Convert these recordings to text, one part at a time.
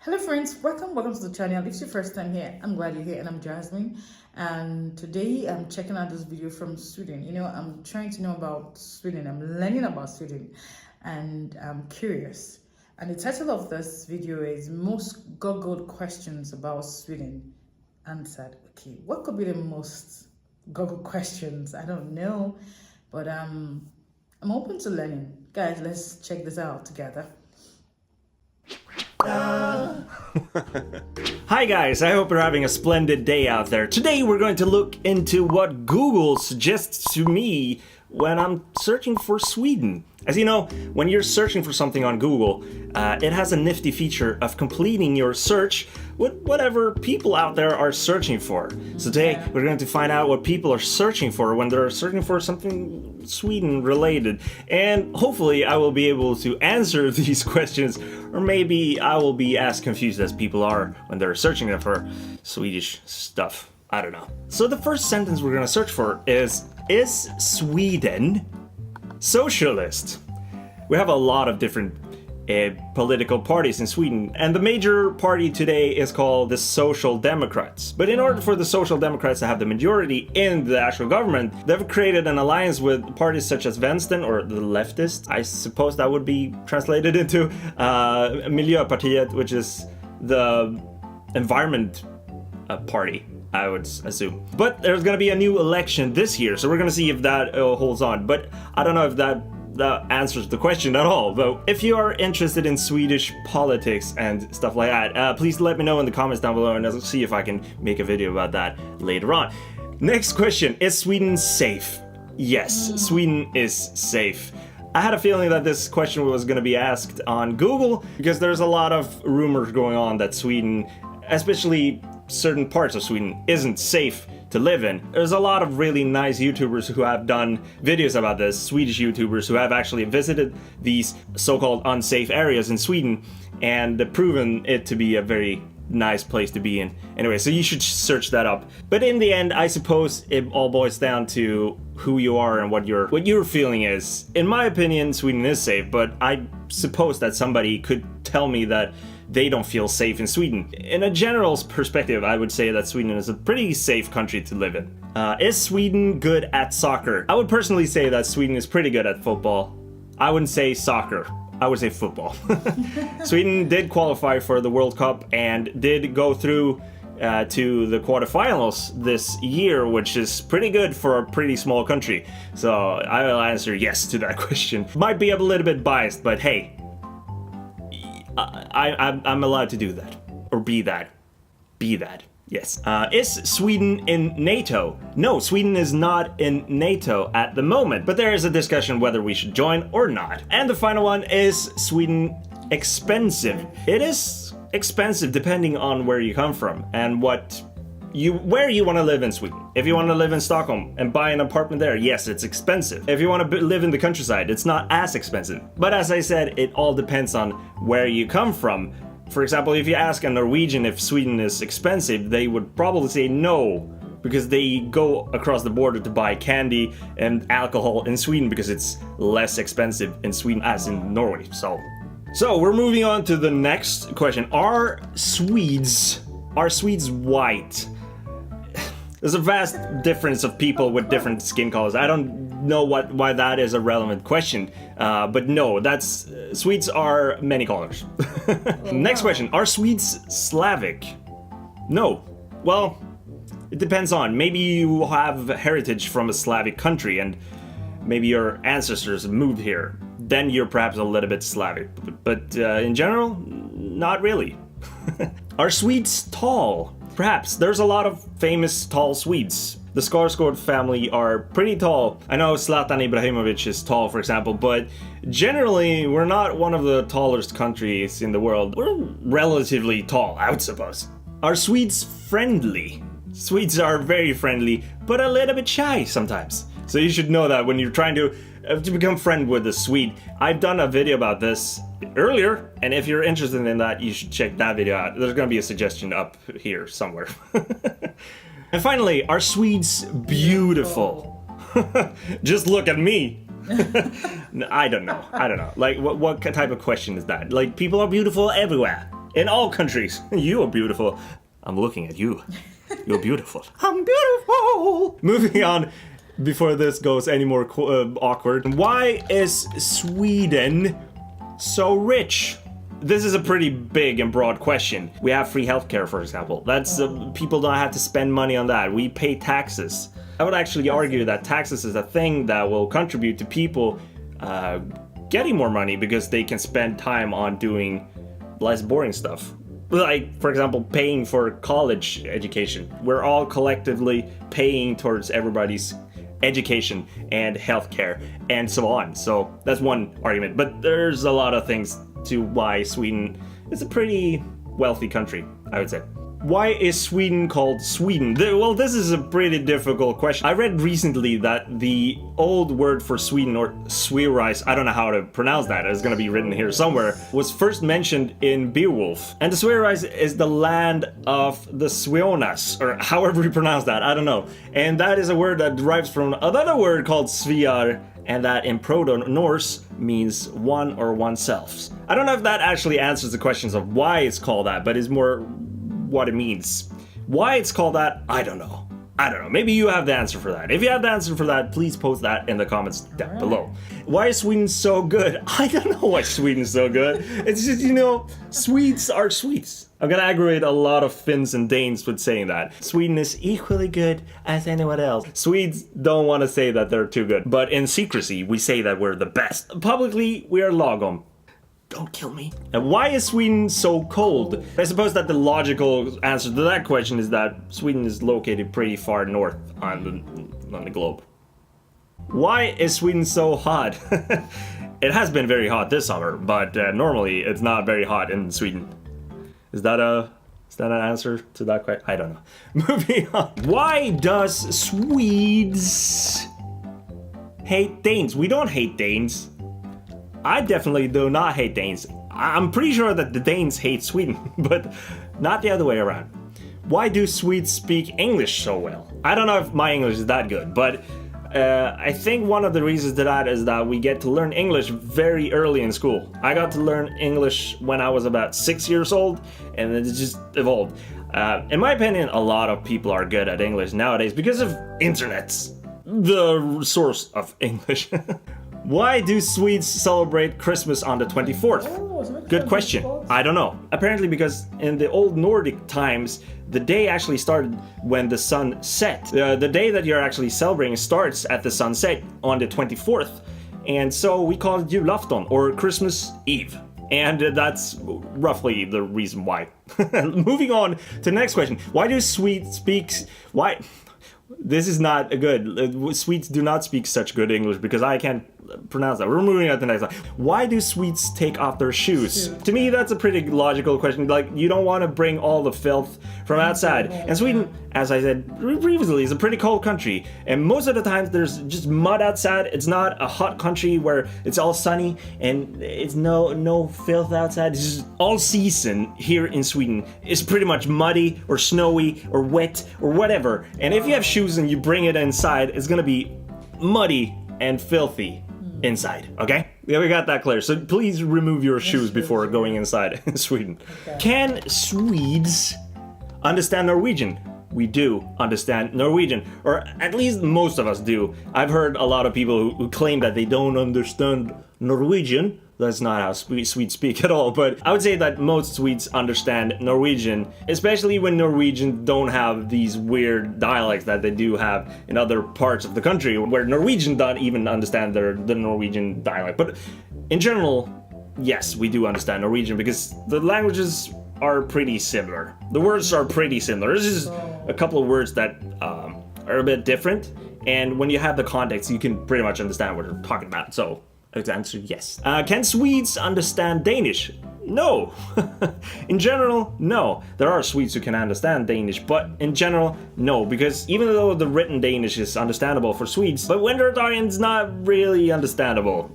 Hello friends, welcome to the channel. If it's your first time here, I'm glad you're here, and I'm Jasmine, and today I'm checking out this video from Sweden. I'm trying to know about Sweden. I'm learning about Sweden and I'm curious, and the title of this video is most googled questions about Sweden answered. Okay, what could be the most googled questions? I don't know, but I'm open to learning. Guys, let's check this out together. Hi guys, I hope you're having a splendid day out there. Today we're going to look into what Google suggests to me when I'm searching for Sweden. As you know, when you're searching for something on Google, it has a nifty feature of completing your search with whatever people out there are searching for. So today we're going to find out what people are searching for when they're searching for something Sweden related. And hopefully I will be able to answer these questions, or maybe I will be as confused as people are when they're searching for Swedish stuff. I don't know. So the first sentence we're going to search for is Sweden socialist? We have a lot of different political parties in Sweden, and the major party today is called the Social Democrats. But in order for the Social Democrats to have the majority in the actual government, they've created an alliance with parties such as Vänstern, or the leftist, I suppose that would be translated into, Miljöpartiet, which is the environment party, I would assume. But there's gonna be a new election this year, so we're gonna see if that holds on. But I don't know if that answers the question at all. Though, if you are interested in Swedish politics and stuff like that, please let me know in the comments down below, and I'll see if I can make a video about that later on. Next question: is Sweden safe? Yes, Sweden is safe. I had a feeling that this question was going to be asked on Google because there's a lot of rumors going on that Sweden, especially certain parts of Sweden, isn't safe to live in. There's a lot of really nice YouTubers who have done videos about this, Swedish YouTubers who have actually visited these so-called unsafe areas in Sweden and proven it to be a very nice place to be in. Anyway, so you should search that up. But in the end, I suppose it all boils down to who you are and what your feeling is. In my opinion, Sweden is safe, but I suppose that somebody could tell me that they don't feel safe in Sweden. In a general perspective, I would say that Sweden is a pretty safe country to live in. Is Sweden good at soccer? I would personally say that Sweden is pretty good at football. I wouldn't say soccer. I would say football. Sweden did qualify for the World Cup and did go through to the quarterfinals this year, which is pretty good for a pretty small country. So I will answer yes to that question. Might be a little bit biased, but hey, I'm allowed to do that, or be that. Yes. Is Sweden in NATO? No, Sweden is not in NATO at the moment, but there is a discussion whether we should join or not. And the final one: is Sweden expensive? It is expensive depending on where you come from and where you want to live in Sweden. If you want to live in Stockholm and buy an apartment there, yes, it's expensive. If you want to live in the countryside, it's not as expensive. But as I said, it all depends on where you come from. For example, if you ask a Norwegian if Sweden is expensive, they would probably say no, because they go across the border to buy candy and alcohol in Sweden because it's less expensive in Sweden as in Norway. So we're moving on to the next question. Are Swedes white? There's a vast difference of people with different skin colors. I don't know why that is a relevant question, but no, Swedes are many colors. Next question: are Swedes Slavic? No. Well, it depends on. Maybe you have heritage from a Slavic country and maybe your ancestors moved here. Then you're perhaps a little bit Slavic, but in general, not really. Are Swedes tall? Perhaps. There's a lot of famous tall Swedes. The Skarsgård family are pretty tall. I know Zlatan Ibrahimovic is tall, for example, but generally we're not one of the tallest countries in the world. We're relatively tall, I would suppose. Are Swedes friendly? Swedes are very friendly, but a little bit shy sometimes. So you should know that when you're trying to become friend with a Swede. I've done a video about this earlier, and if you're interested in that, you should check that video out. There's gonna be a suggestion up here somewhere. And finally, are Swedes beautiful? Just look at me. I don't know. Like, what type of question is that? Like, people are beautiful everywhere. in all countries. You are beautiful. I'm looking at you. You're beautiful. I'm beautiful. Moving on, before this goes any more awkward. Why is Sweden so rich? This is a pretty big and broad question. We have free healthcare, for example. That's people don't have to spend money on that. We pay taxes. I would actually argue that taxes is a thing that will contribute to people getting more money because they can spend time on doing less boring stuff. Like, for example, paying for college education. We're all collectively paying towards everybody's education and healthcare and so on. So that's one argument. But there's a lot of things to why Sweden is a pretty wealthy country, I would say. Why is Sweden called Sweden? Well, this is a pretty difficult question. I read recently that the old word for Sweden, or Sveriges, I don't know how to pronounce that, it's gonna be written here somewhere, was first mentioned in Beowulf. And the Sveriges is the land of the Sveonas, or however you pronounce that, I don't know. And that is a word that derives from another word called Sviar, and that in Proto-Norse means one or oneself. I don't know if that actually answers the questions of why it's called that, but it's more what it means. Why it's called that, I don't know. Maybe you have the answer for that. If you have the answer for that, please post that in the comments down below. Why is Sweden so good? I don't know why Sweden's so good. It's just, Swedes are Swedes. I'm gonna aggravate a lot of Finns and Danes with saying that. Sweden is equally good as anyone else. Swedes don't want to say that they're too good, but in secrecy, we say that we're the best. Publicly, we are lagom. Don't kill me. And why is Sweden so cold? I suppose that the logical answer to that question is that Sweden is located pretty far north on the globe. Why is Sweden so hot? It has been very hot this summer, but normally it's not very hot in Sweden. Is that an answer to that question? I don't know. Moving on. Why does Swedes hate Danes? We don't hate Danes. I definitely do not hate Danes. I'm pretty sure that the Danes hate Sweden, but not the other way around. Why do Swedes speak English so well? I don't know if my English is that good, but I think one of the reasons to that is that we get to learn English very early in school. I got to learn English when I was about 6 years old, and it just evolved. In my opinion, a lot of people are good at English nowadays because of internets, the source of English. Why do Swedes celebrate Christmas on the 24th? Good question. I don't know. Apparently because in the old Nordic times, the day actually started when the sun set. The day that you're actually celebrating starts at the sunset on the 24th. And so we call it julafton, or Christmas Eve. And that's roughly the reason why. Moving on to the next question. Why do Swedes speak... Why... This is not good. Swedes do not speak such good English because I can't pronounce that. We're moving on to the next one. Why do Swedes take off their shoes? To me, that's a pretty logical question. Like, you don't want to bring all the filth from outside. And Sweden, as I said previously, is a pretty cold country. And most of the time, there's just mud outside. It's not a hot country where it's all sunny and it's no filth outside. It's just all season here in Sweden is pretty much muddy or snowy or wet or whatever. And if you have shoes and you bring it inside, it's gonna be muddy and filthy inside, okay? Yeah, we got that clear. So please remove your shoes before going inside in Sweden. Okay. Can Swedes understand Norwegian? We do understand Norwegian, or at least most of us do. I've heard a lot of people who claim that they don't understand Norwegian. That's not how Swedes speak at all, but I would say that most Swedes understand Norwegian, especially when Norwegians don't have these weird dialects that they do have in other parts of the country, where Norwegians don't even understand the Norwegian dialect. But in general, yes, we do understand Norwegian because the languages are pretty similar. The words are pretty similar. There's just a couple of words that are a bit different, and when you have the context, you can pretty much understand what they're talking about. So the answer, yes. Can Swedes understand Danish? No. In general, no. There are Swedes who can understand Danish, but in general, no. Because even though the written Danish is understandable for Swedes, but when they're talking, it's not really understandable.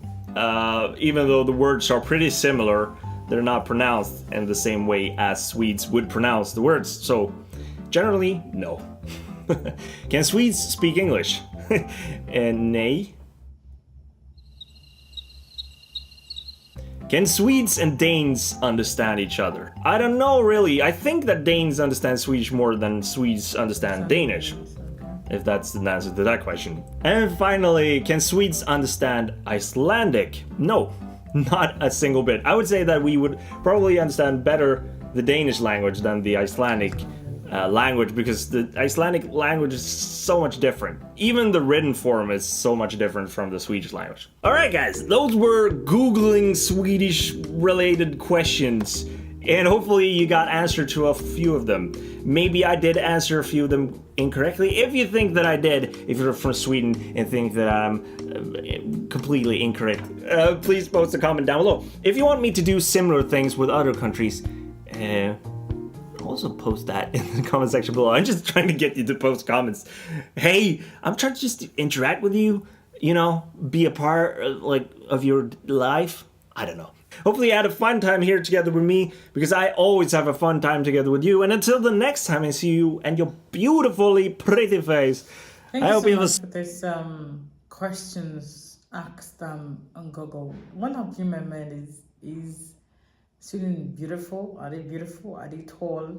Even though the words are pretty similar, they're not pronounced in the same way as Swedes would pronounce the words. So, generally, no. Can Swedes speak English? Nej. Can Swedes and Danes understand each other? I don't know really. I think that Danes understand Swedish more than Swedes understand Danish, if that's the answer to that question. And finally, can Swedes understand Icelandic? No, not a single bit. I would say that we would probably understand better the Danish language than the Icelandic language, because the Icelandic language is so much different. Even the written form is so much different from the Swedish language. Alright guys, those were Googling Swedish related questions, and hopefully you got answer to a few of them. Maybe I did answer a few of them incorrectly. If you think that I did, if you're from Sweden and think that I'm completely incorrect, please post a comment down below. If you want me to do similar things with other countries, also post that in the comment section below. I'm just trying to get you to post comments. Hey, I'm trying to just interact with you, you know, be a part of your life. I don't know. Hopefully you had a fun time here together with me, because I always have a fun time together with you. And until the next time I see you and your beautifully pretty face, Thank you so much for this questions asked on Google. One of you, my man, is Sweden beautiful? Are they beautiful? Are they tall?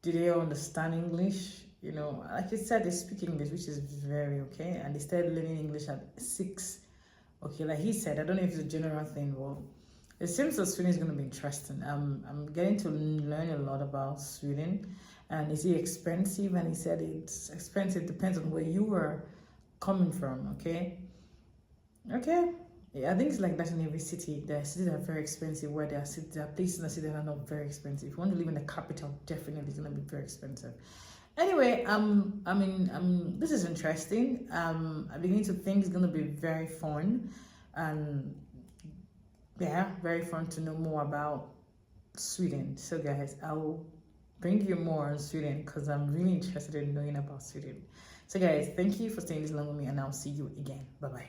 Do they understand English? You know, like you said, they speak English, which is very okay. And they started learning English at 6. Okay, like he said, I don't know if it's a general thing. Well, it seems that Sweden is going to be interesting. I'm getting to learn a lot about Sweden. And is it expensive? And he said it's expensive. Depends on where you are coming from. Okay. Yeah, I think it's like that in every city. There are cities that are very expensive, where there are places in the city that are not very expensive. If you want to live in the capital, definitely it's going to be very expensive. Anyway, this is interesting. I'm beginning to think it's going to be very fun. And yeah, very fun to know more about Sweden. So guys, I will bring you more on Sweden, because I'm really interested in knowing about Sweden. So guys, thank you for staying this long with me, and I'll see you again. Bye-bye.